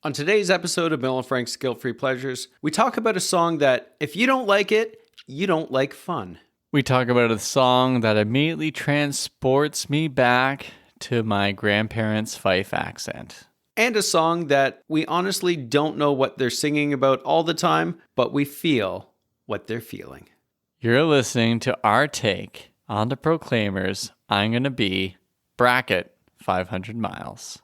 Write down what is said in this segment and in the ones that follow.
On today's episode of Bill and Frank's Guilt-Free Pleasures, we talk about a song that, if you don't like it, you don't like fun. We talk about a song that immediately transports me back to my grandparents' Fife accent. And a song that we honestly don't know what they're singing about all the time, but we feel what they're feeling. You're listening to our take on the Proclaimers' I'm Gonna Be, bracket, 500 miles.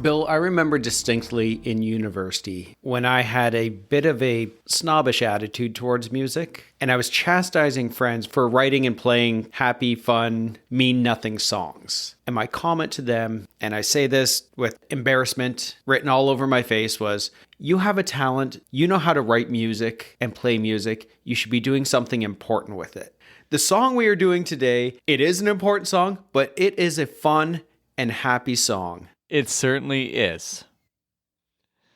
Bill, I remember distinctly in university when I had a bit of a snobbish attitude towards music, and I was chastising friends for writing and playing happy, fun, mean-nothing songs. And my comment to them, and I say this with embarrassment written all over my face, was, you have a talent, you know how to write music and play music, you should be doing something important with it. The song we are doing today, it is an important song, but it is a fun and happy song. It certainly is.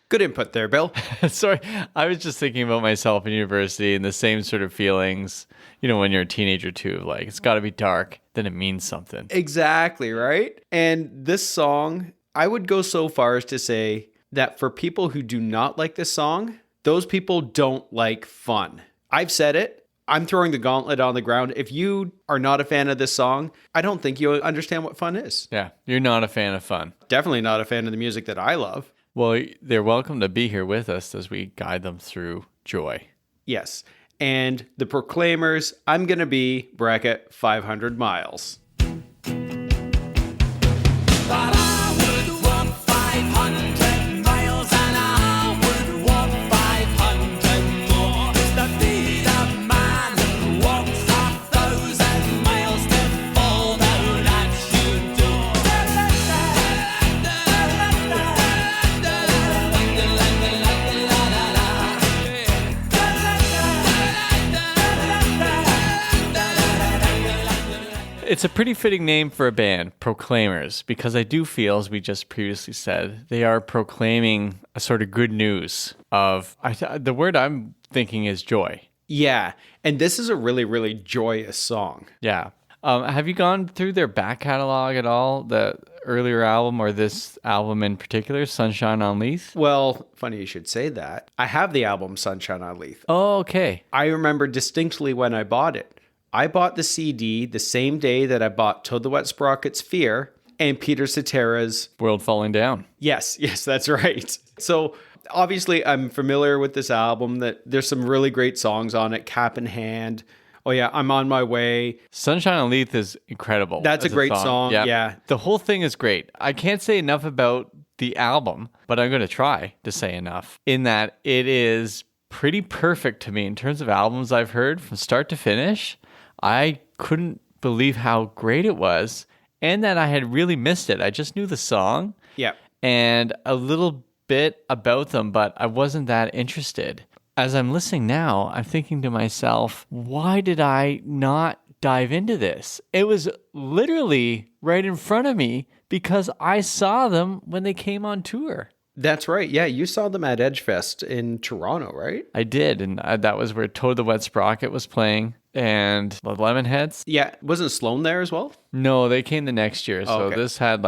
Good input there, Bill. Sorry, I was just thinking about myself in university and the same sort of feelings, you know, when you're a teenager too, like it's got to be dark, then it means something. Exactly, right? And this song, I would go so far as to say that for people who do not like this song, those people don't like fun. I've said it. I'm throwing the gauntlet on the ground. If you are not a fan of this song, I don't think you understand what fun is. Yeah, you're not a fan of fun. Definitely not a fan of the music that I love. Well, they're welcome to be here with us as we guide them through joy. Yes. And the Proclaimers, I'm Gonna Be, bracket, 500 miles. It's a pretty fitting name for a band, Proclaimers, because I do feel, as we just previously said, they are proclaiming a sort of good news of, the word I'm thinking is joy. Yeah, and this is a really, really joyous song. Yeah. Have you gone through their back catalog at all, the earlier album or this album in particular, Sunshine on Leith? Well, funny you should say that. I have the album Sunshine on Leith. Oh, okay. I remember distinctly when I bought it. I bought the CD the same day that I bought Toad the Wet Sprocket's Fear and Peter Cetera's World Falling Down. Yes, that's right. So obviously I'm familiar with this album, that there's some really great songs on it, Cap in Hand. Oh yeah, I'm on my way. Sunshine on Leith is incredible. That's a great song. Yep. Yeah. The whole thing is great. I can't say enough about the album, but I'm going to try to say enough in that it is pretty perfect to me in terms of albums I've heard from start to finish. I couldn't believe how great it was and that I had really missed it. I just knew the song and a little bit about them, but I wasn't that interested. As I'm listening now, I'm thinking to myself, why did I not dive into this? It was literally right in front of me because I saw them when they came on tour. That's right. Yeah, you saw them at Edgefest in Toronto, right? I did, and that was where Toad the Wet Sprocket was playing, and the Lemonheads. Yeah, wasn't Sloan there as well? No, they came the next year. So this had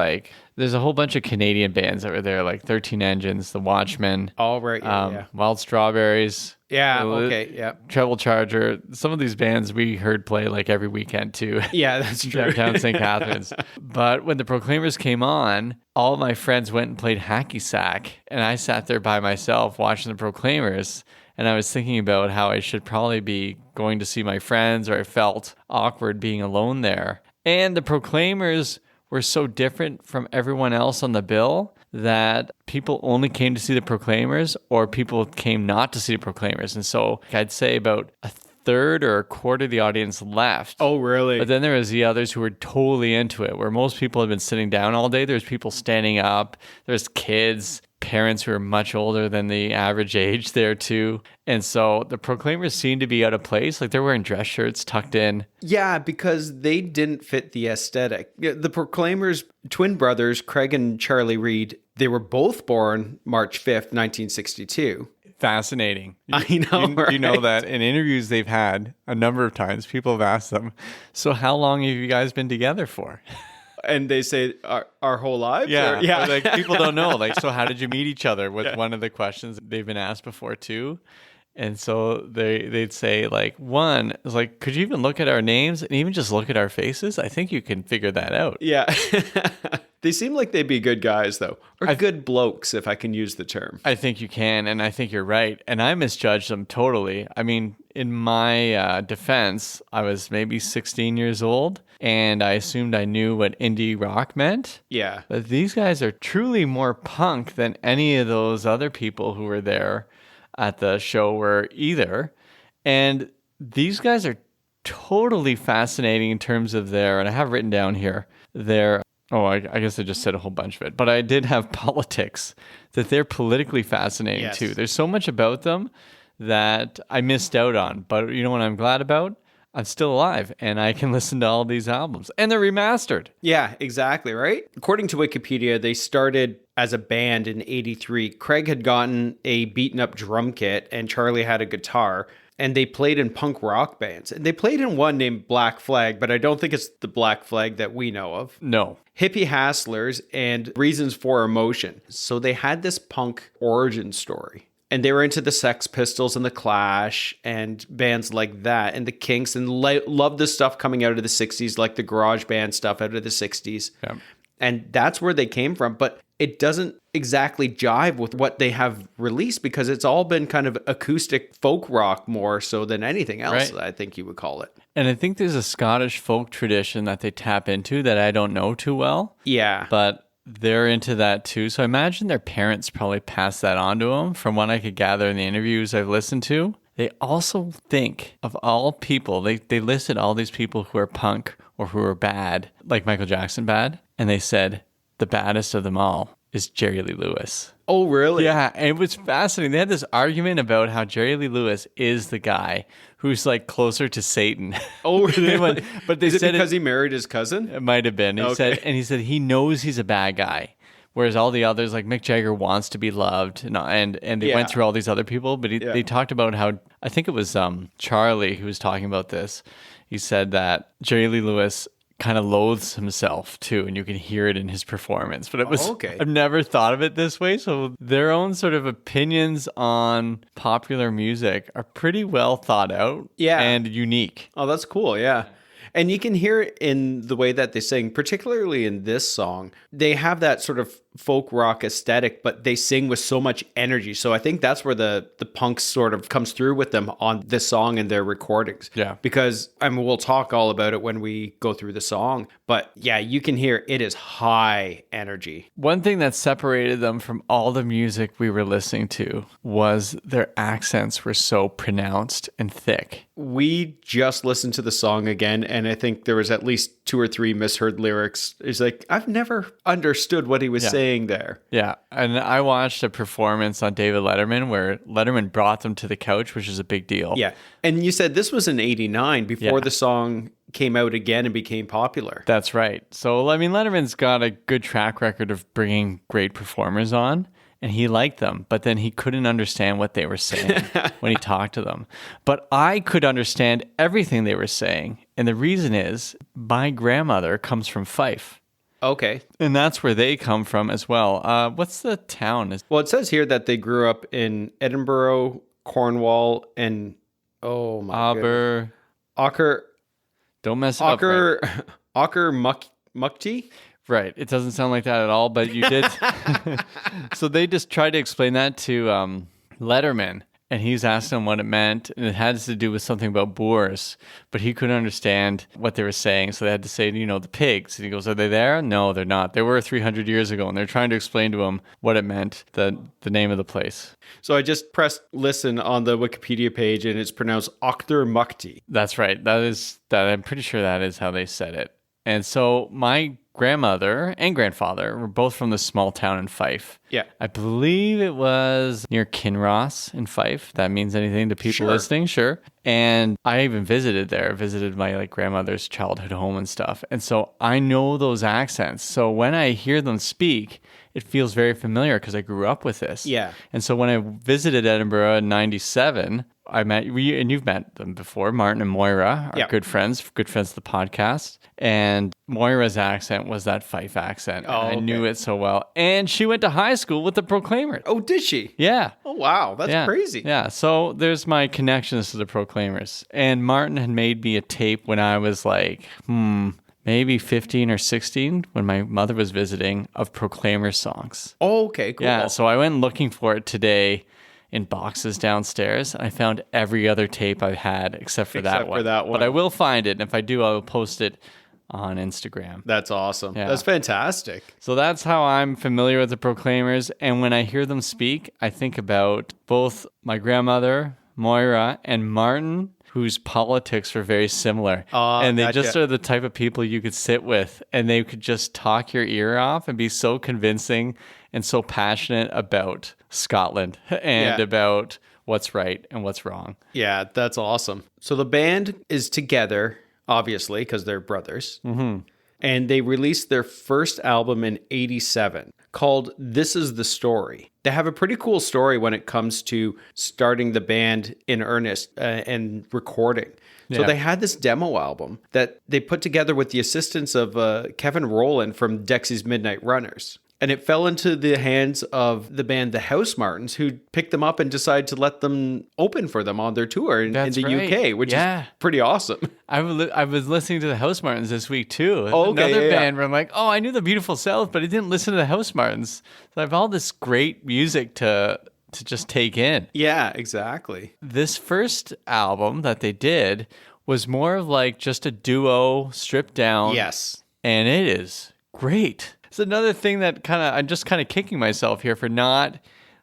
there's a whole bunch of Canadian bands that were there, like 13 Engines, The Watchmen. All right, yeah. Wild Strawberries. Yeah, okay, yeah. Treble Charger. Some of these bands we heard play like every weekend too. Yeah, that's true. Downtown St. Catharines. But when the Proclaimers came on, all of my friends went and played hacky sack, and I sat there by myself watching the Proclaimers. And I was thinking about how I should probably be going to see my friends, or I felt awkward being alone there. And the Proclaimers were so different from everyone else on the bill that people only came to see the Proclaimers, or people came not to see the Proclaimers. And so I'd say about a third or a quarter of the audience left. Oh, really? But then there was the others who were totally into it, where most people had been sitting down all day. There's people standing up. There's kids, parents who are much older than the average age there too. And so the Proclaimers seem to be out of place. Like they're wearing dress shirts tucked in. Yeah, because they didn't fit the aesthetic. Yeah, the Proclaimers, twin brothers, Craig and Charlie Reid, they were both born March 5th, 1962. Fascinating. I know, You know right? that in interviews they've had a number of times, people have asked them, so how long have you guys been together for? And they say our whole lives? Yeah. Or- yeah. But, like people don't know. Like, so how did you meet each other? Was one of the questions they've been asked before too. And so they'd say like, one is like, could you even look at our names and even just look at our faces? I think you can figure that out. Yeah. They seem like they'd be good guys, though. Or good blokes, if I can use the term. I think you can, and I think you're right. And I misjudged them totally. I mean, in my defense, I was maybe 16 years old, and I assumed I knew what indie rock meant. Yeah. But these guys are truly more punk than any of those other people who were there at the show were either. And these guys are totally fascinating in terms of their, and I have written down here, I guess I just said a whole bunch of it, but I did have politics, that they're politically fascinating Yes. too. There's so much about them that I missed out on. But you know what I'm glad about? I'm still alive and I can listen to all these albums and they're remastered. Yeah, exactly, right? According to Wikipedia, they started as a band in 83. Craig had gotten a beaten up drum kit and Charlie had a guitar. And they played in punk rock bands. And they played in one named Black Flag, but I don't think it's the Black Flag that we know of. No. Hippie Hasslers and Reasons for Emotion. So they had this punk origin story. And they were into the Sex Pistols and the Clash and bands like that and the Kinks and loved the stuff coming out of the 60s, like the garage band stuff out of the 60s. Yeah. And that's where they came from. But it doesn't exactly jive with what they have released because it's all been kind of acoustic folk rock more so than anything else, Right. I think you would call it. And I think there's a Scottish folk tradition that they tap into that I don't know too well, Yeah. but they're into that too. So I imagine their parents probably passed that on to them from what I could gather in the interviews I've listened to. They also think of all people, they listed all these people who are punk or who are bad, like Michael Jackson bad, and they said the baddest of them all is Jerry Lee Lewis. Oh, really? Yeah, and it was fascinating. They had this argument about how Jerry Lee Lewis is the guy who's like closer to Satan. Oh, really? But they Is it said because he married his cousin? it might have been. He said he knows he's a bad guy. Whereas all the others, like Mick Jagger, wants to be loved, and they Yeah. went through all these other people. But they talked about how, I think it was Charlie who was talking about this. He said that Jerry Lee Lewis kind of loathes himself too, and you can hear it in his performance. But it was okay. I've never thought of it this way. So their own sort of opinions on popular music are pretty well thought out, Yeah. and unique. Oh, that's cool. Yeah. And you can hear it in the way that they sing, particularly in this song. They have that sort of folk rock aesthetic, but they sing with so much energy. So I think that's where the punk sort of comes through with them on this song and their recordings. Yeah. Because we'll talk all about it when we go through the song. But yeah, you can hear it is high energy. One thing that separated them from all the music we were listening to was their accents were so pronounced and thick. We just listened to the song again, and I think there was at least 2 or 3 misheard lyrics. It's like, I've never understood what he was saying there. Yeah. And I watched a performance on David Letterman where Letterman brought them to the couch, which is a big deal. Yeah. And you said this was in 89 before Yeah. the song came out again and became popular. That's right. So, I mean, Letterman's got a good track record of bringing great performers on, and he liked them, but then he couldn't understand what they were saying when he talked to them. But I could understand everything they were saying. And the reason is my grandmother comes from Fife. Okay. And that's where they come from as well. What's the town? Well, it says here that they grew up in Edinburgh, Cornwall, and oh my goodness. Aber. Don't mess it up. Right? Auchtermuchty? Right. It doesn't sound like that at all, but you did. So they just tried to explain that to Letterman, and he was asking him what it meant, and it had to do with something about boars, but he couldn't understand what they were saying, so they had to say, the pigs. And he goes, are they there? No, they're not. They were 300 years ago, and they're trying to explain to him what it meant, the name of the place. So I just pressed listen on the Wikipedia page, and it's pronounced Auchtermuchty. That's right. I'm pretty sure that is how they said it. And so my grandmother and grandfather were both from this small town in Fife. Yeah. I believe it was near Kinross in Fife. If that means anything to people Sure. listening, sure. And I even visited there, visited my like grandmother's childhood home and stuff. And so I know those accents. So when I hear them speak, it feels very familiar because I grew up with this. Yeah. And so when I visited Edinburgh in 97, I met and you've met them before, Martin and Moira are Yeah. good friends of the podcast. And Moira's accent was that Fife accent. And I knew it so well. And she went to high school with the Proclaimers. Oh, did she? Yeah. Oh, wow. That's Yeah. crazy. Yeah. So there's my connections to the Proclaimers. And Martin had made me a tape when I was like, maybe 15 or 16 when my mother was visiting of Proclaimers songs. Oh, okay, cool. Yeah. So I went looking for it today in boxes downstairs. And I found every other tape I've had except for that one. But I will find it. And if I do, I will post it on Instagram. That's awesome. Yeah. That's fantastic. So that's how I'm familiar with the Proclaimers. And when I hear them speak, I think about both my grandmother, Moira, and Martin, whose politics are very similar. And they just are the type of people you could sit with and they could just talk your ear off and be so convincing and so passionate about Scotland and about what's right and what's wrong. Yeah, that's awesome. So the band is together, obviously, because they're brothers. Mm-hmm. And they released their first album in 87 called This Is the Story. They have a pretty cool story when it comes to starting the band in earnest and recording. So they had this demo album that they put together with the assistance of Kevin Rowland from Dexy's Midnight Runners. And it fell into the hands of the band The Housemartins, who picked them up and decided to let them open for them on their tour in the UK, which is pretty awesome. I was listening to the Housemartins this week too. Oh, okay, Another band where I'm like, oh, I knew the Beautiful South, but I didn't listen to the Housemartins. So I have all this great music to just take in. Yeah, exactly. This first album that they did was more of like just a duo stripped down. Yes. And it is great. It's another thing that I'm just kind of kicking myself here for not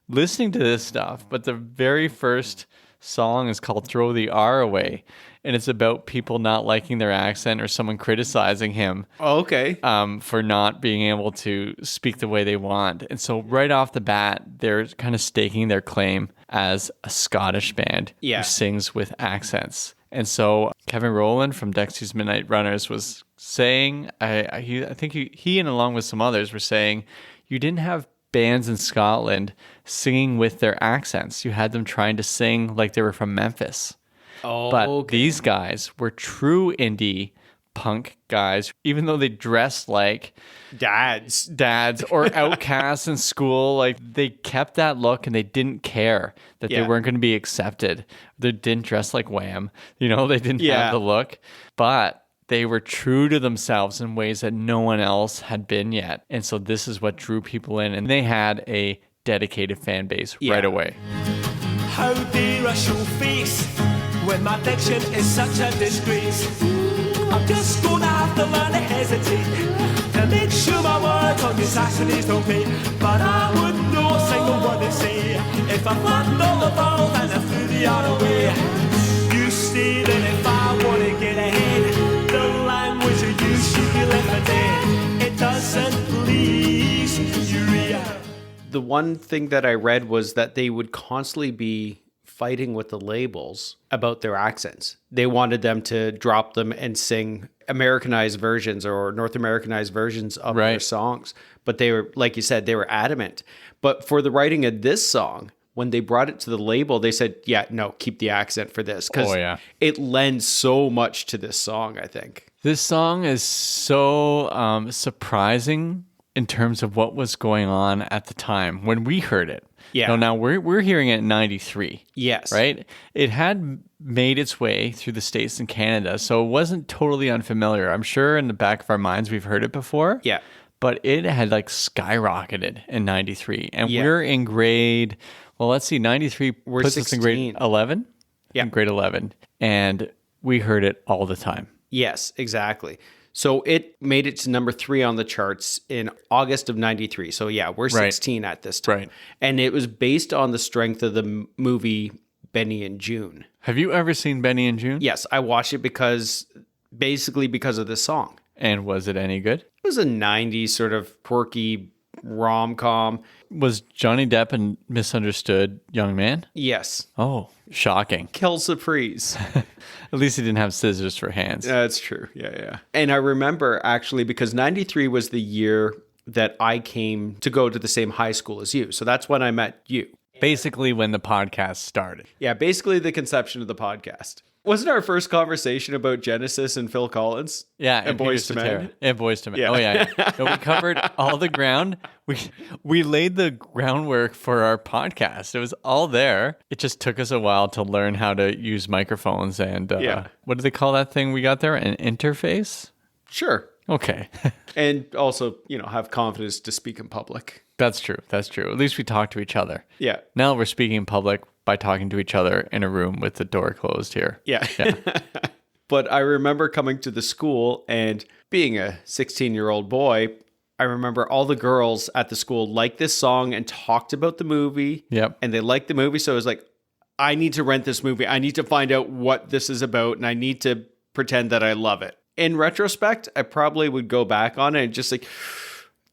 listening to this stuff. But the very first song is called Throw the R Away. And it's about people not liking their accent or someone criticizing him. Oh, okay. For not being able to speak the way they want. And so right off the bat, they're kind of staking their claim as a Scottish band who sings with accents. And so Kevin Rowland from Dexy's Midnight Runners was saying, I think he and along with some others were saying, you didn't have bands in Scotland singing with their accents. You had them trying to sing like they were from Memphis. Oh, but these guys were true indie punk guys, even though they dressed like dads or outcasts in school. Like they kept that look and they didn't care that they weren't going to be accepted. They didn't dress like Wham. They didn't have the look, but they were true to themselves in ways that no one else had been yet. And so this is what drew people in, and they had a dedicated fan base right away. How dare I show face when my diction is such a disgrace? I'm just gonna have to learn to hesitate to make sure my words on these Saxonies don't pay. But I wouldn't know a single word they say if I flattened all the balls and I threw the other way. You say that if I wanna get ahead, the language you use should be left for dead. It doesn't please you. The one thing that I read was that they would constantly be fighting with the labels about their accents. They wanted them to drop them and sing Americanized versions or North Americanized versions of their songs. But they were, like you said, they were adamant. But for the writing of this song, when they brought it to the label, they said, yeah, no, keep the accent for this. Because it lends so much to this song, I think. This song is so surprising in terms of what was going on at the time when we heard it. Yeah. Now we're hearing it in 93. Yes. Right? It had made its way through the States and Canada, so it wasn't totally unfamiliar. I'm sure in the back of our minds we've heard it before. Yeah. But it had like skyrocketed in 93. And we're in grade, well, let's see, 93 puts us in grade 11? Yeah. In grade 11. And we heard it all the time. Yes, exactly. So it made it to number 3 on the charts in August of 93. So yeah, we're 16 at this time. Right. And it was based on the strength of the movie Benny and June. Have you ever seen Benny and June? Yes, I watched it because of this song. And was it any good? was a 90s sort of quirky rom-com. Was Johnny Depp a misunderstood young man? Yes. Oh, shocking. Kill Surprise. At least he didn't have scissors for hands. That's true. Yeah. And I remember actually because 93 was the year that I came to go to the same high school as you. So that's when I met you. Basically when the podcast started. Yeah, basically the conception of the podcast. Wasn't our first conversation about Genesis and Phil Collins? Yeah, and Boys to Men. And Boys to Men. Yeah. Oh yeah. No, we covered all the ground. We laid the groundwork for our podcast. It was all there. It just took us a while to learn how to use microphones and what do they call that thing we got there? An interface? Sure. Okay. And also, have confidence to speak in public. That's true. At least we talk to each other. Yeah. Now we're speaking in public by talking to each other in a room with the door closed here. Yeah. But I remember coming to the school and being a 16-year-old boy, I remember all the girls at the school liked this song and talked about the movie. Yep. And they liked the movie. So I was like, I need to rent this movie. I need to find out what this is about. And I need to pretend that I love it. In retrospect, I probably would go back on it and just like,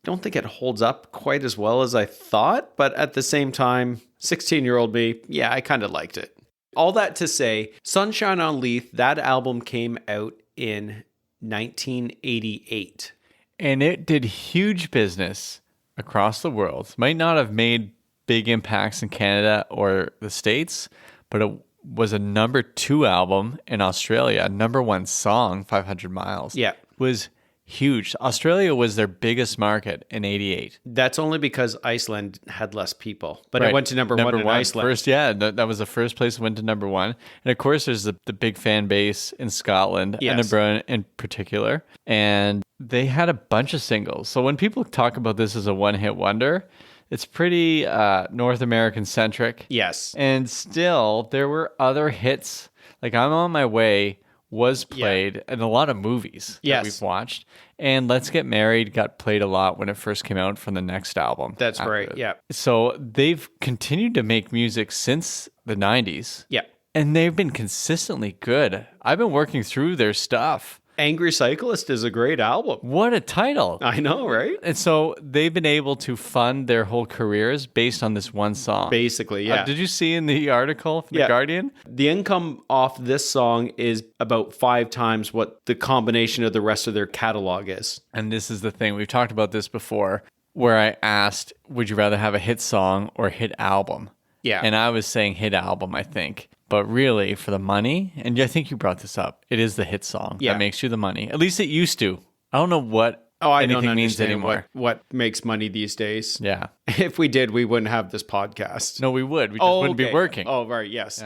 don't think it holds up quite as well as I thought. But at the same time, 16-year-old me, yeah, I kind of liked it. All that to say, Sunshine on Leith, that album came out in 1988. And it did huge business across the world. Might not have made big impacts in Canada or the States, but it was a number 2 album in Australia. Number 1 song, 500 Miles. Yeah. Was huge. Australia was their biggest market in 88. That's only because Iceland had less people. But Right. it went to number one in Iceland. First, yeah, that was the first place it went to number 1. And of course, there's the big fan base in Scotland, Yes. Edinburgh in particular. And they had a bunch of singles. So when people talk about this as a one-hit wonder, it's pretty North American centric. Yes. And still, there were other hits. Like I'm on My Way was played in a lot of movies that Yes. we've watched. And Let's Get Married got played a lot when it first came out from the next album. That's after right. it. Yeah. So they've continued to make music since the 90s. Yeah. And they've been consistently good. I've been working through their stuff. Angry Cyclist is a great album. What a title. I know, right? And so they've been able to fund their whole careers based on this one song. Basically, yeah. Did you see in the article from Yeah. The Guardian? The income off this song is about 5 times what the combination of the rest of their catalog is. And this is the thing. We've talked about this before, where I asked, would you rather have a hit song or a hit album? Yeah. And I was saying hit album, I think. But really, for the money, and I think you brought this up, it is the hit song Yeah. that makes you the money. At least it used to. I don't know what I anything don't means understand anymore. what makes money these days. Yeah. If we did, we wouldn't have this podcast. No, we would. We just wouldn't be okay. working. Oh, right. Yes.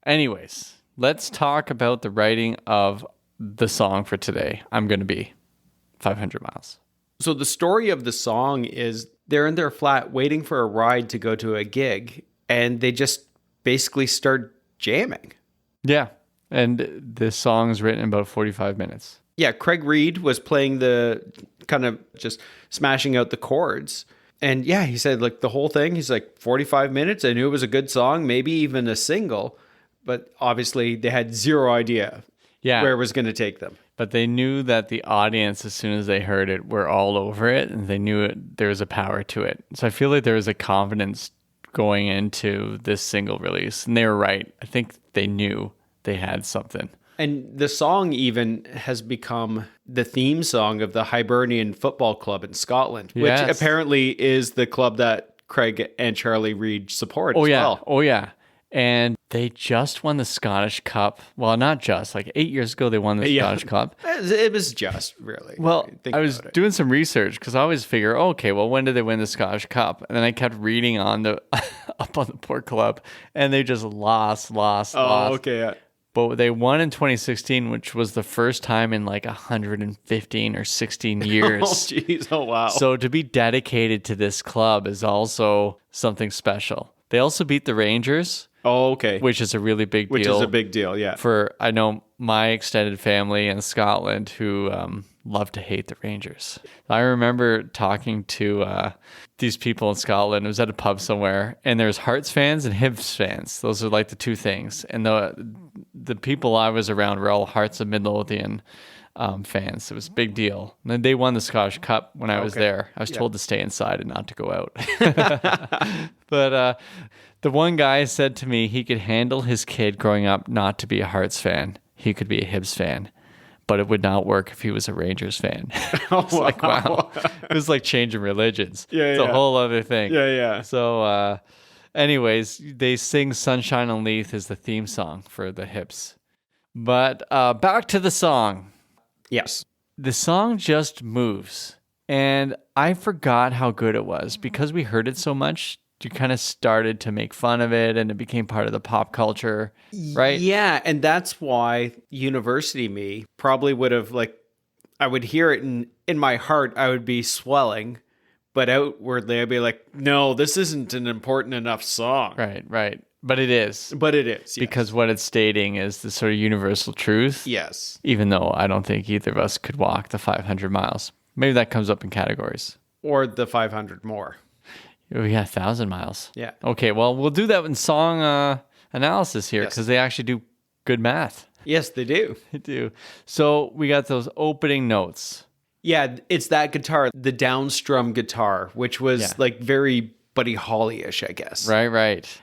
Anyways, let's talk about the writing of the song for today. I'm going to be 500 Miles. So the story of the song is they're in their flat waiting for a ride to go to a gig, and they just basically start jamming. Yeah. And this song's written in about 45 minutes. Yeah, Craig Reed was playing the kind of just smashing out the chords. And yeah, he said like the whole thing, he's like 45 minutes. I knew it was a good song, maybe even a single, but obviously they had zero idea Yeah. where it was going to take them. But they knew that the audience, as soon as they heard it, were all over it, and they knew there was a power to it. So I feel like there was a confidence going into this single release, and they were right. I think they knew they had something. And the song even has become the theme song of the Hibernian Football Club in Scotland, which Yes. apparently is the club that Craig and Charlie Reed support Oh as yeah, well. oh yeah. And they just won the Scottish Cup. Well, not just, like 8 years ago they won the Yeah. Scottish Cup. It was just really. Well, Think I was about it. doing some research because I always figure, okay, well, when did they win the Scottish Cup? And then I kept reading on the up on the poor club, and they just lost. Oh, okay. Yeah. But they won in 2016, which was the first time in like 115 or 16 years. Oh, jeez. Oh, wow. So to be dedicated to this club is also something special. They also beat the Rangers, Oh, okay. which is a really big Which deal. is a big deal. Yeah. For I know my extended family in Scotland who love to hate the Rangers. I remember talking to these people in Scotland. It was at a pub somewhere, and there's Hearts fans and Hibs fans. Those are like the two things. And the people I was around were all Hearts of Midlothian fans. It was a big deal. And then they won the Scottish Cup when I was there. I was told to stay inside and not to go out. But the one guy said to me he could handle his kid growing up not to be a Hearts fan. He could be a Hibs fan. But it would not work if he was a Rangers fan. It's like, wow. It was like changing religions. It's a whole other thing. Yeah. So, anyways, they sing Sunshine on Leith as the theme song for the Hibs. But back to the song. Yes. The song just moves. And I forgot how good it was because we heard it so much. You kind of started to make fun of it and it became part of the pop culture, right? Yeah, and that's why university me probably would have I would hear it in my heart, I would be swelling, but outwardly I'd be like, no, this isn't an important enough song. Right. But it is. But it is. Yes. Because what it's stating is the sort of universal truth. Yes. Even though I don't think either of us could walk the 500 miles. Maybe that comes up in categories. Or the 500 more. Oh, yeah, 1,000 miles. Yeah. Okay, well, we'll do that in song analysis here because they actually do good math. Yes, they do. They do. So we got those opening notes. Yeah, it's that guitar, the downstrum guitar, which was very Buddy Holly-ish, I guess. Right.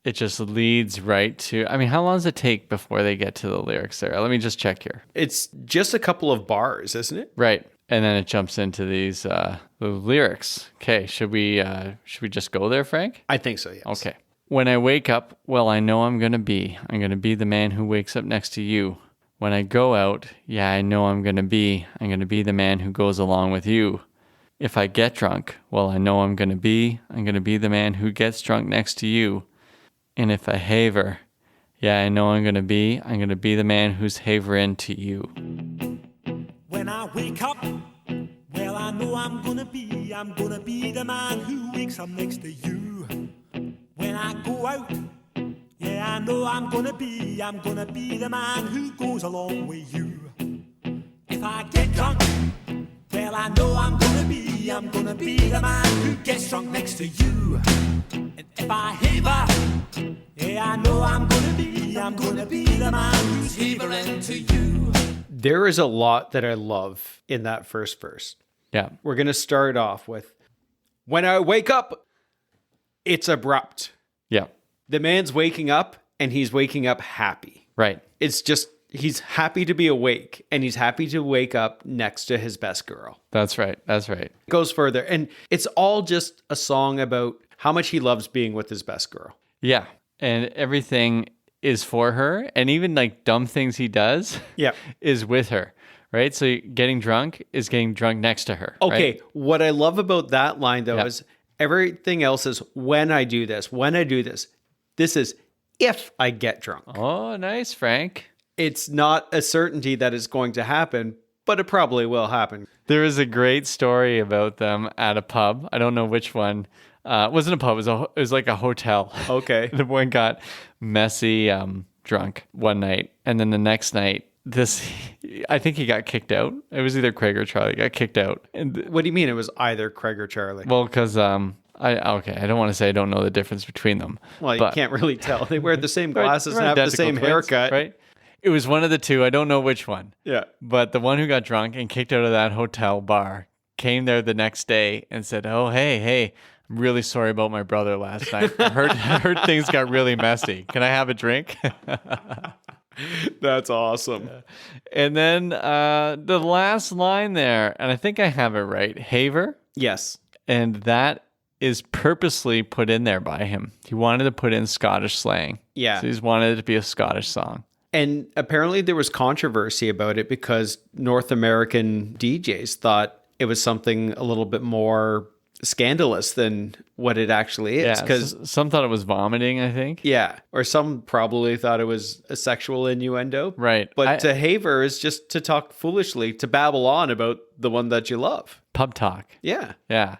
It just leads right to, I mean, how long does it take before they get to the lyrics there? Let me just check here. It's just a couple of bars, isn't it? Right. And then it jumps into these the lyrics. Okay, should we just go there, Frank? I think so, yes. Okay. When I wake up, well, I know I'm going to be the man who wakes up next to you. When I go out, yeah, I know I'm going to be the man who goes along with you. If I get drunk, well, I know I'm going to be the man who gets drunk next to you. And if I haver, yeah, I know I'm going to be the man who's havering to you. When I wake up, well, I know I'm gonna be the man who wakes up next to you. When I go out, yeah, I know I'm gonna be the man who goes along with you. If I get drunk, well, I know I'm gonna be the man who gets drunk next to you. And if I haver, yeah, I know I'm gonna be the man who's havering to you. There is a lot that I love in that first verse. Yeah. We're going to start off with, when I wake up, it's abrupt. Yeah. The man's waking up and he's waking up happy. Right. It's just, he's happy to be awake and he's happy to wake up next to his best girl. That's right. It goes further. And it's all just a song about how much he loves being with his best girl. Yeah. And everything is for her. And even like dumb things he does is with her. Right? So getting drunk is getting drunk next to her. Okay. Right? What I love about that line though is everything else is when I do this. This is if I get drunk. Oh, nice, Frank. It's not a certainty that it's going to happen, but it probably will happen. There is a great story about them at a pub. I don't know which one. It wasn't a pub. It was like a hotel. Okay. The one got messy drunk one night. And then the next night, I think he got kicked out. It was either Craig or Charlie got kicked out. And What do you mean it was either Craig or Charlie? well, because I don't want to say I don't know the difference between them. Well, you can't really tell. They wear the same Right, glasses they're and have the identical same twins, haircut. right? It was one of the two. I don't know which one. Yeah. But the one who got drunk and kicked out of that hotel bar came there the next day and said, "Oh, hey, I'm really sorry about my brother last night. I heard things got really messy. Can I have a drink?" That's awesome. And then the last line there, and I think I have it right, haver. Yes. And that is purposely put in there by him. He wanted to put in Scottish slang. Yeah. So he's wanted it to be a Scottish song. And apparently there was controversy about it because North American DJs thought it was something a little bit more scandalous than what it actually is. Yeah, Because some thought it was vomiting, I think. yeah, or some probably thought it was a sexual innuendo. Right. But to haver is just to talk foolishly, to babble on about the one that you love. Pub talk. Yeah. Yeah.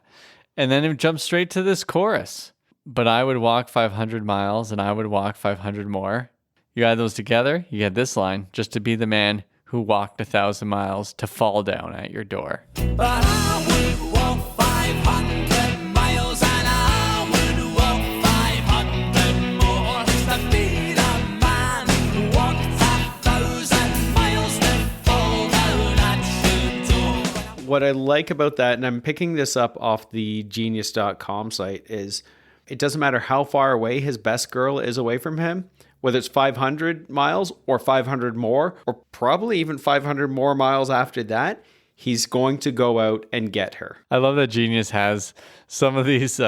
And then it jumps straight to this chorus. But I would walk 500 miles and I would walk 500 more. You add those together, you get this line, just to be the man who walked 1,000 miles to fall down at your door. But I would walk 500 miles and I would walk 500 What I like about that, and I'm picking this up off the genius.com site, is it doesn't matter how far away his best girl is away from him, whether it's 500 miles or 500 more, or probably even 500 more miles after that, he's going to go out and get her. I love that Genius has some of these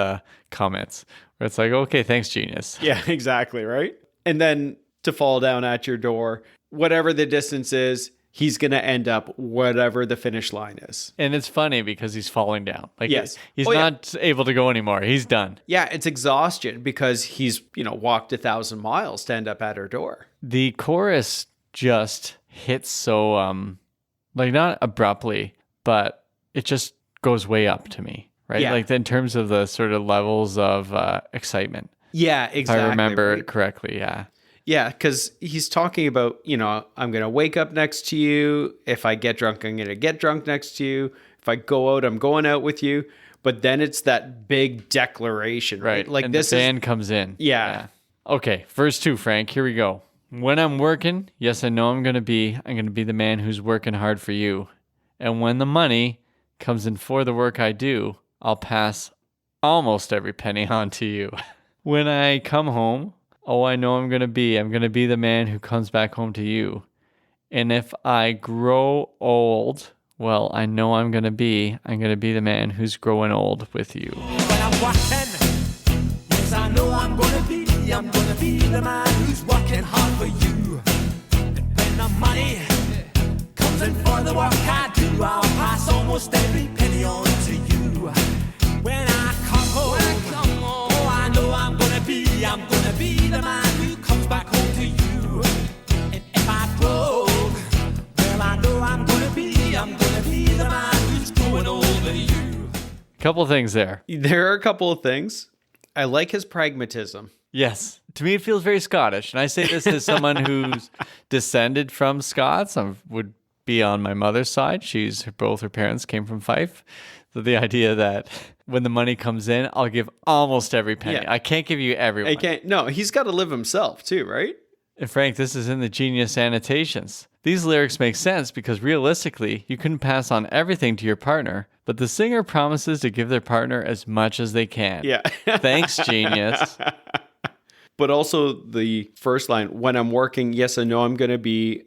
comments where it's like, okay, thanks, Genius. Yeah, exactly, right? And then to fall down at your door, whatever the distance is, he's going to end up whatever the finish line is. And it's funny because he's falling down. Like, Yes. he's Oh, yeah. not able to go anymore. He's done. Yeah, it's exhaustion because he's, walked 1,000 miles to end up at her door. The chorus just hits so, like, not abruptly, but it just goes way up to me, right? Yeah. Like, in terms of the sort of levels of excitement. Yeah, If exactly. I remember right? it correctly, yeah. Yeah, because he's talking about, I'm going to wake up next to you. If I get drunk, I'm going to get drunk next to you. If I go out, I'm going out with you. But then it's that big declaration, right? Like and this the is, band comes in. Yeah. Okay, verse 2, Frank. Here we go. When I'm working, yes, I know I'm going to be the man who's working hard for you. And when the money comes in for the work I do, I'll pass almost every penny on to you. When I come home, oh, I know I'm going to be the man who comes back home to you. And if I grow old, well, I know I'm going to be the man who's growing old with you. When I'm working, yes, I know I'm gonna be the man who's working hard for you. And when the money comes in for the work I do, I'll pass almost every penny on to you. When I come home, oh, I know I'm gonna be the man who comes back home to you. And if I broke, well, I know I'm gonna be the man who's growing older you. Couple things there. there are a couple of things. I like his pragmatism. Yes. To me, it feels very Scottish. And I say this as someone who's descended from Scots. I would be on my mother's side. Both her parents came from Fife. So the idea that when the money comes in, I'll give almost every penny. Yeah. I can't give you every I one. can't, no, he's got to live himself too, right? And Frank, this is in the Genius annotations. These lyrics make sense because realistically, you couldn't pass on everything to your partner, but the singer promises to give their partner as much as they can. Yeah. Thanks, Genius. But also the first line, when I'm working, yes, I know I'm going to be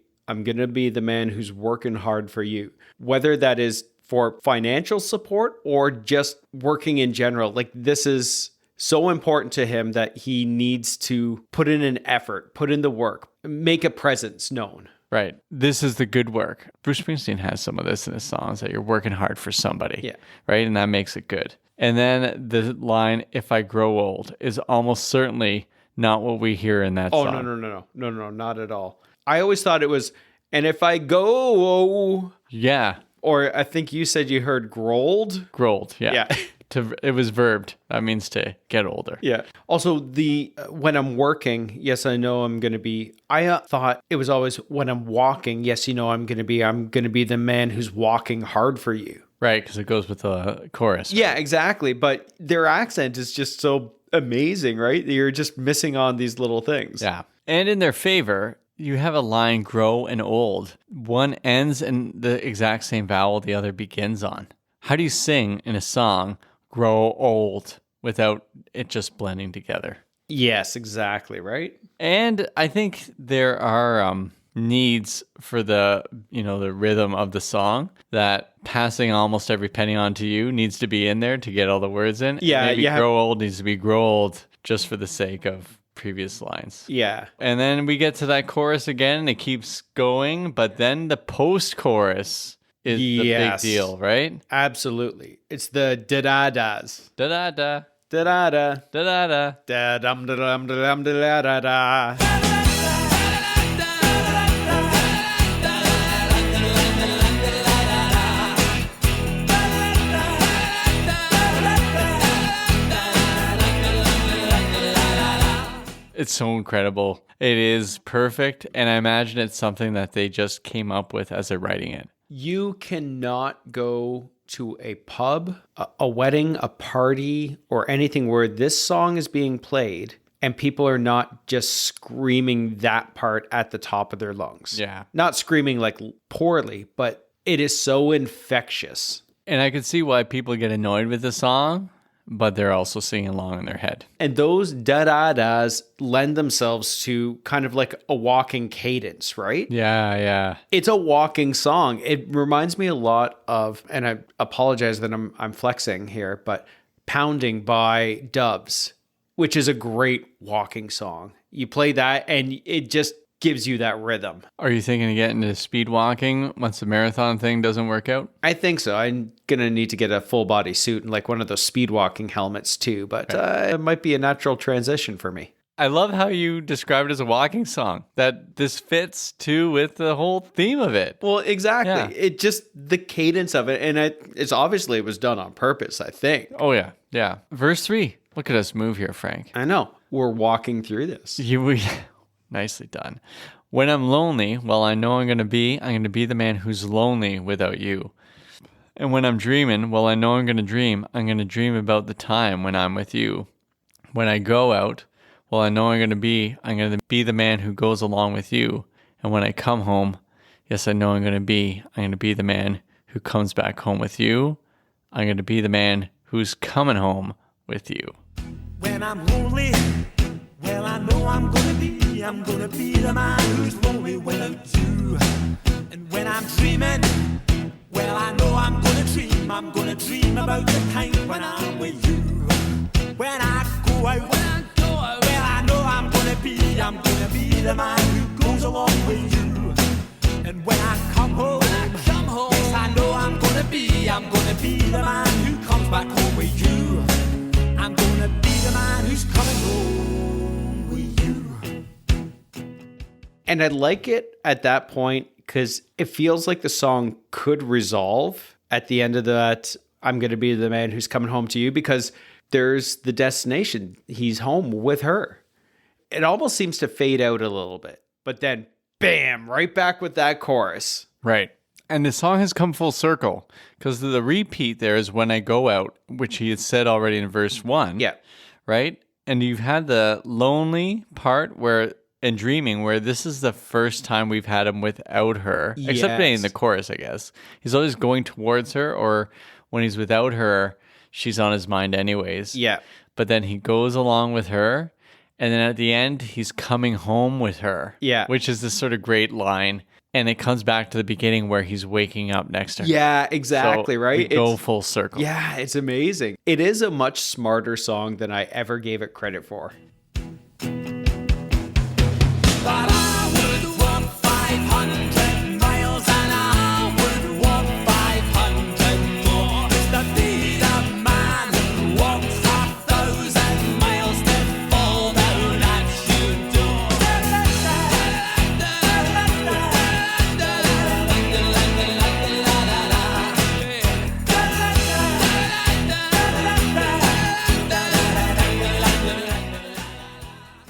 the man who's working hard for you. Whether that is for financial support or just working in general. Like this is so important to him that he needs to put in an effort, put in the work, make a presence known. Right. This is the good work. Bruce Springsteen has some of this in his songs, that you're working hard for somebody. Yeah. Right. And that makes it good. And then the line, if I grow old, is almost certainly not what we hear in that Oh, song. no, not at all. I always thought it was, and if I go, Yeah. or I think you said you heard growled. Growled. Yeah. Yeah. It was verbed. That means to get older. Yeah. Also, the when I'm working, yes, I know I'm going to be. I thought it was always when I'm walking. Yes, I'm going to be the man who's walking hard for you. Right. Because it goes with the chorus. Yeah, exactly. But their accent is just so amazing, right? You're just missing on these little things. Yeah. And in their favor, you have a line, grow and old. One ends in the exact same vowel the other begins on. How do you sing in a song, grow old, without it just blending together? Yes, exactly. Right. And I think there are needs for the rhythm of the song, that passing almost every penny on to you needs to be in there to get all the words in. Yeah, Maybe yeah. grow old needs to be grow old just for the sake of previous lines. Yeah. And then we get to that chorus again, and it keeps going, but then the post-chorus is the big Yes. deal, right? Absolutely. It's the da-da-das. Da-da-da, Da-da-da. da-da-da. Da-dum, da-dum, da-dum, da-da-da. It's so incredible. It is perfect, and I imagine it's something that they just came up with as they're writing it. You cannot go to a pub, a wedding, a party, or anything where this song is being played and people are not just screaming that part at the top of their lungs. Yeah. Not screaming like poorly, but it is so infectious And I could see why people get annoyed with the song, but they're also singing along in their head. And those da-da-das lend themselves to kind of like a walking cadence, right? Yeah, yeah. It's a walking song. It reminds me a lot of, and I apologize that I'm flexing here, but Pounding by Dubs, which is a great walking song. You play that and it just gives you that rhythm. Are you thinking of getting into speed walking once the marathon thing doesn't work out? I think so. I'm going to need to get a full body suit and like one of those speed walking helmets too, but it might be a natural transition for me. I love how you describe it as a walking song, that this fits too with the whole theme of it. Well, exactly. Yeah. It just, the cadence of it, and it's obviously it was done on purpose, I think. Oh, yeah, yeah. Verse 3. Look at us move here, Frank. I know. We're walking through this. Nicely done. When I'm lonely, well, I know I'm going to be the man who's lonely without you. And when I'm dreaming, well, I know I'm going to dream about the time when I'm with you. When I go out, well, I know I'm going to be the man who goes along with you. And when I come home, yes, I know I'm going to be the man who comes back home with you. I'm going to be the man who's coming home with you. When I'm lonely, well, I know I'm gonna be the man who's lonely without you. And when I'm dreaming, well, I know I'm gonna dream about the time when I'm with you. When I go out, well, I know I'm gonna be the man who goes along with you. And when I come home, yes, I know I'm gonna be the man who comes back home with you. I'm gonna be the man who's coming home with you. And I like it at that point because it feels like the song could resolve at the end of that. I'm going to be the man who's coming home to you, because there's the destination. He's home with her. It almost seems to fade out a little bit, but then bam, right back with that chorus. Right. And the song has come full circle, because the repeat there is when I go out, which he had said already in verse 1. Yeah. Right? And you've had the lonely part and dreaming, where this is the first time we've had him without her, except in the chorus, I guess. He's always going towards her, or when he's without her, she's on his mind anyways. Yeah. But then he goes along with her, and then at the end, he's coming home with her. Yeah. Which is this sort of great line. And it comes back to the beginning where he's waking up next to her. Yeah, exactly, So right? we go full circle. Yeah, it's amazing. It is a much smarter song than I ever gave it credit for. But I would walk 500 miles and I would walk 500 more to be the man who walks 1,000 miles to fall down at your door.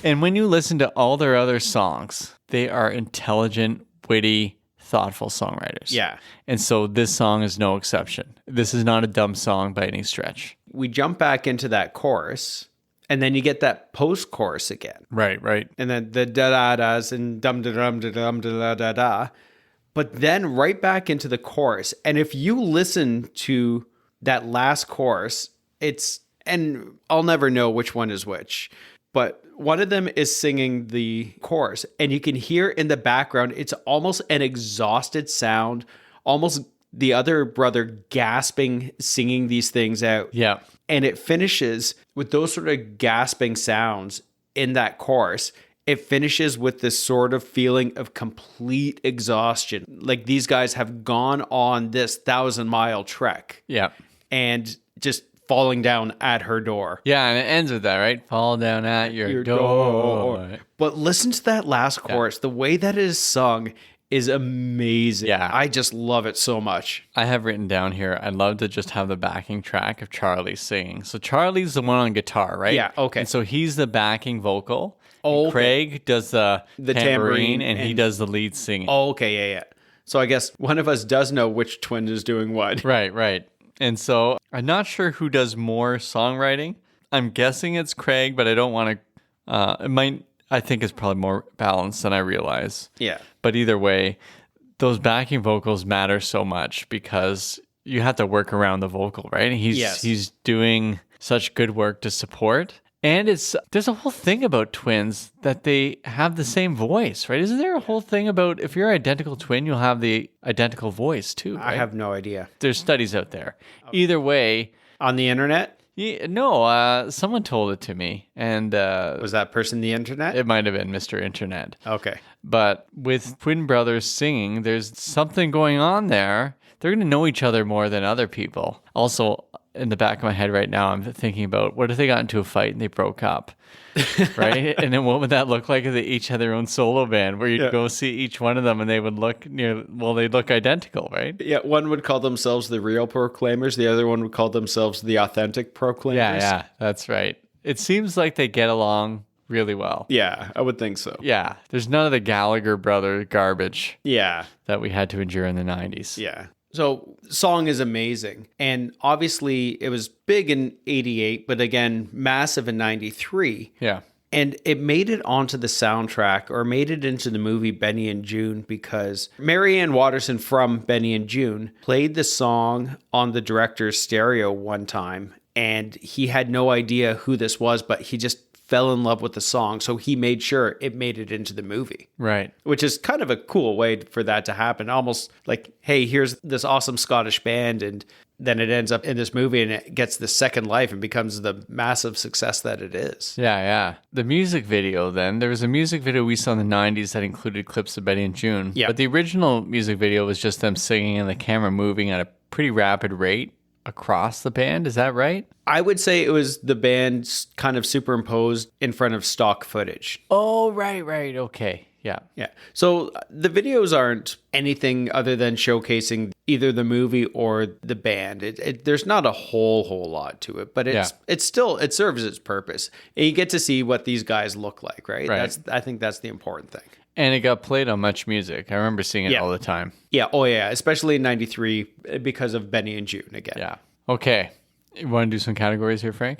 And when you listen to all their other songs, they are intelligent, witty, thoughtful songwriters. Yeah. And so this song is no exception. This is not a dumb song by any stretch. We jump back into that chorus, and then you get that post-chorus again. Right, right. And then the da-da-das and dum-da-dum-da-dum da-da-da-da. But then right back into the chorus. And if you listen to that last chorus, and I'll never know which one is which, but one of them is singing the chorus, and you can hear in the background, it's almost an exhausted sound, almost the other brother gasping, singing these things out. Yeah. And it finishes with those sort of gasping sounds in that chorus. It finishes with this sort of feeling of complete exhaustion. Like these guys have gone on this 1,000-mile trek Yeah. and just falling down at her door. Yeah, and it ends with that, right? Fall down at your door. But listen to that last chorus. The way that it is sung is amazing. Yeah. I just love it so much. I have written down here, I'd love to just have the backing track of Charlie singing. So Charlie's the one on guitar, right? Yeah, okay. And so he's the backing vocal. Oh, And Craig does the tambourine, and he and- does the lead singing. Oh, okay, yeah. So I guess one of us does know which twin is doing what. Right, right. And so I'm not sure who does more songwriting. I'm guessing it's Craig, but I don't want to. I think it's probably more balanced than I realize. Yeah. But either way, those backing vocals matter so much because you have to work around the vocal, right? Yes. He's doing such good work to support. And there's a whole thing about twins that they have the same voice, right? Isn't there a whole thing about if you're identical twin, you'll have the identical voice too, right? I have no idea. There's studies out there. Either way, On the internet? someone told it to me, and Was that person the internet? it might have been Mr. Internet. Okay. But with twin brothers singing, there's something going on there. They're going to know each other more than other people. Also, in the back of my head right now, I'm thinking about what if they got into a fight and they broke up, right? And then what would that look like if they each had their own solo band where you'd go see each one of them and they would look they'd look identical, right? Yeah, one would call themselves the real Proclaimers. The other one would call themselves the authentic Proclaimers. Yeah, that's right. It seems like they get along really well. Yeah, I would think so. Yeah, there's none of the Gallagher brother garbage Yeah. that we had to endure in the 90s. Yeah. So, song is amazing. And obviously, it was big in 88, but again, massive in 93. Yeah. And it made it onto the soundtrack or made it into the movie Benny and June because Marianne Watterson from Benny and June played the song on the director's stereo one time. And he had no idea who this was, but he just fell in love with the song. So he made sure it made it into the movie. Right. Which is kind of a cool way for that to happen. Almost like, hey, here's this awesome Scottish band. And then it ends up in this movie and it gets the second life and becomes the massive success that it is. Yeah. The music video then, there was a music video we saw in the 90s that included clips of Benny and June. Yeah. But the original music video was just them singing and the camera moving at a pretty rapid rate across the band. Is that right? I would say it was the band kind of superimposed in front of stock footage. Oh, right. Okay. Yeah. Yeah. So the videos aren't anything other than showcasing either the movie or the band. There's not a whole lot to it, but it's still, it serves its purpose. And you get to see what these guys look like, right? I think that's the important thing. And it got played on Much Music. I remember seeing it all the time. Yeah. Oh, yeah. Especially in 93 because of Benny and June again. Yeah. Okay. You want to do some categories here, Frank?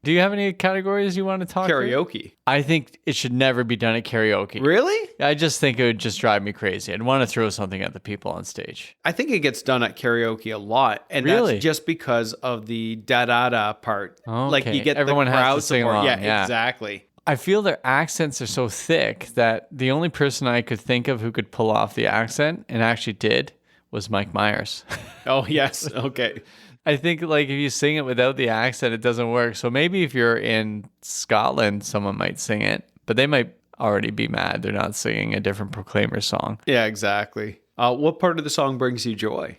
Do you have any categories you want to talk Karaoke. I think it should never be done at karaoke. Really? I just think it would just drive me crazy. I'd want to throw something at the people on stage. I think it gets done at karaoke a lot. And Really? that's just because of the da-da-da part. Like Okay. you get Everyone the has to crowd sing support. along, Yeah, yeah. exactly. I feel their accents are so thick that the only person I could think of who could pull off the accent and actually did was Mike Myers. Oh, yes. Okay. I think like if you sing it without the accent, it doesn't work. So maybe if you're in Scotland, someone might sing it, but they might already be mad they're not singing a different Proclaimer song. Yeah, exactly. What part of the song brings you joy?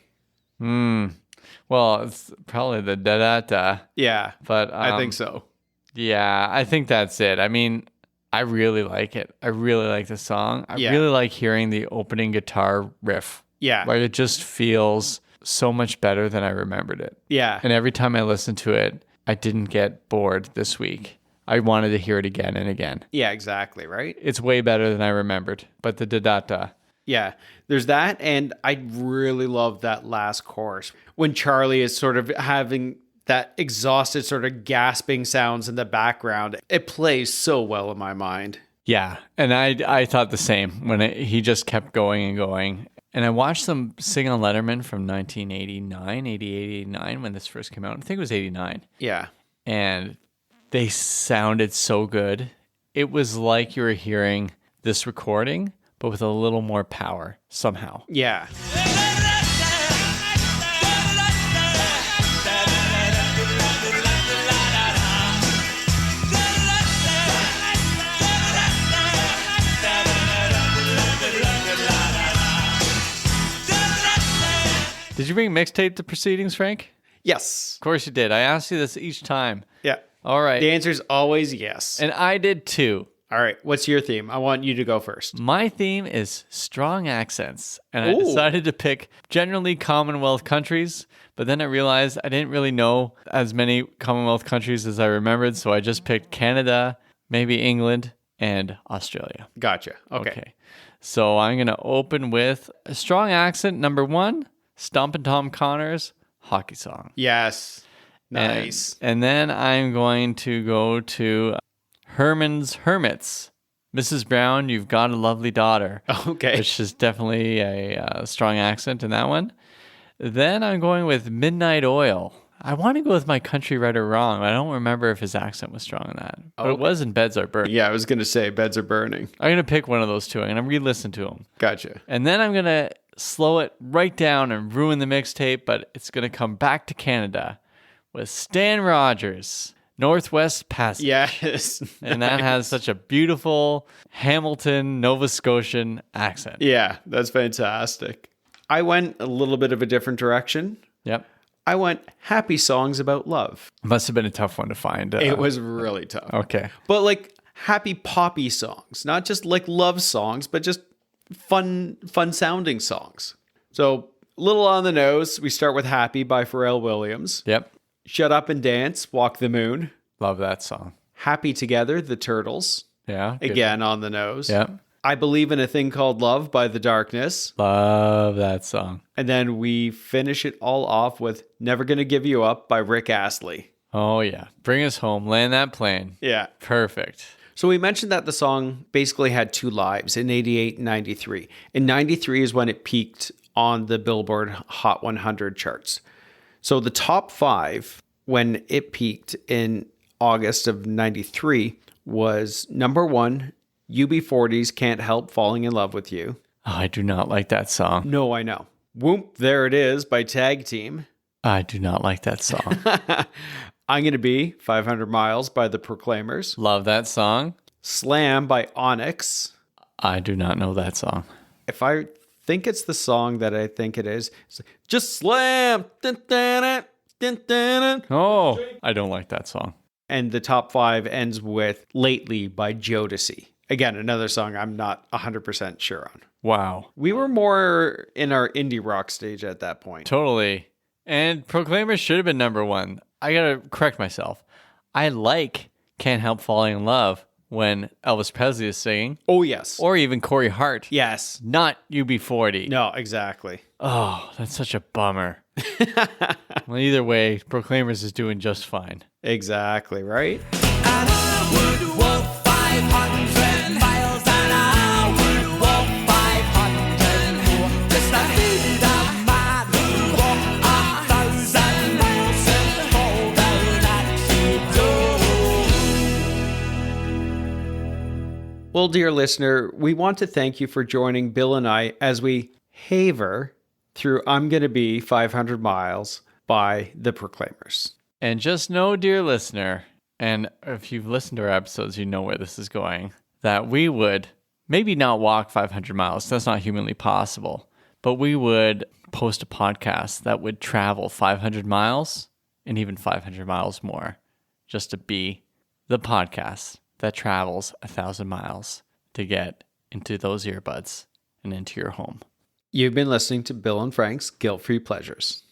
Well, it's probably the da-da-da. Yeah, But I think so. Yeah, I think that's it. I mean, I really like it. I really like the song. I Yeah. really like hearing the opening guitar riff. Yeah. Like it just feels so much better than I remembered it. Yeah. And every time I listened to it, I didn't get bored this week. I wanted to hear it again and again. Yeah, exactly, right? It's way better than I remembered. But the da-da-da. Yeah, there's that, and I really love that last chorus when Charlie is sort of having that exhausted sort of gasping sounds in the background. It plays so well in my mind. Yeah, and I thought the same when he just kept going and going. And I watched them sing on Letterman from 1989, 88, 89 when this first came out. I think it was 89. Yeah. And they sounded so good. It was like you were hearing this recording, but with a little more power somehow. Yeah. Did you bring mixtape to proceedings, Frank? Yes. Of course you did. I asked you this each time. Yeah. All right. The answer is always yes. And I did too. All right. What's your theme? I want you to go first. My theme is strong accents. And I Ooh. decided to pick generally Commonwealth countries, but then I realized I didn't really know as many Commonwealth countries as I remembered, so I just picked Canada, maybe England, and Australia. Gotcha. Okay. So I'm going to open with a strong accent. Number 1, Stompin' Tom Connor's Hockey Song. Yes. Nice. And then I'm going to go to Herman's Hermits. Mrs. Brown, You've Got a Lovely Daughter. Okay. Which is definitely a strong accent in that one. Then I'm going with Midnight Oil. I want to go with my country right or wrong. I don't remember if his accent was strong in that. But it was in Beds Are Burning. Yeah, I was going to say Beds Are Burning. I'm going to pick one of those two. I'm going to re-listen to them. Gotcha. And then I'm going to slow it right down and ruin the mixtape, but it's going to come back to Canada with Stan Rogers, Northwest Passage. Yes. And that has such a beautiful Hamilton, Nova Scotian accent. Yeah, that's fantastic. I went a little bit of a different direction. Yep. I went happy songs about love. Must have been a tough one to find. It was really tough. Okay. But like happy poppy songs, not just like love songs, but just fun sounding songs. So a little on the nose, we start with Happy by Pharrell Williams. Yep. Shut Up and Dance, Walk the Moon. Love that song. Happy Together, The Turtles. Yeah. good. Again, on the nose. Yep. I Believe in a Thing Called Love by The Darkness. Love that song. And then we finish it all off with Never Gonna Give You Up by Rick Astley. Oh, yeah. Bring us home. Land that plane. Yeah. Perfect. So we mentioned that the song basically had two lives in 88 and 93. In 93 is when it peaked on the Billboard Hot 100 charts. So the top 5 when it peaked in August of 93 was number 1, UB40's Can't Help Falling in Love with You. Oh, I do not like that song. No, I know. Whoop, There It Is by Tag Team. I do not like that song. I'm Gonna Be 500 Miles by The Proclaimers. Love that song. Slam by Onyx. I do not know that song. If I think it's the song that I think it is, it's like, just slam. Dun, dun, dun, dun, dun, dun. Oh, I don't like that song. And the top 5 ends with Lately by Jodeci. Again, another song I'm not 100% sure on. Wow. We were more in our indie rock stage at that point. Totally. And Proclaimers should have been number 1. I gotta correct myself. I like Can't Help Falling in Love when Elvis Presley is singing, Oh, yes. or even Corey Hart. Yes. Not UB40. No, exactly. Oh, that's such a bummer. Well, either way, Proclaimers is doing just fine. Exactly, right? And I would walk 500 miles, and I would walk 500 more, just to be the man who walked 1,000 miles and fall down that door. Well, dear listener, we want to thank you for joining Bill and I as we haver through I'm Gonna Be 500 Miles by The Proclaimers. And just know, dear listener, and if you've listened to our episodes, you know where this is going, that we would maybe not walk 500 miles. That's not humanly possible. But we would post a podcast that would travel 500 miles and even 500 miles more just to be the podcast that travels 1,000 miles to get into those earbuds and into your home. You've been listening to Bill and Frank's Guilt-Free Pleasures.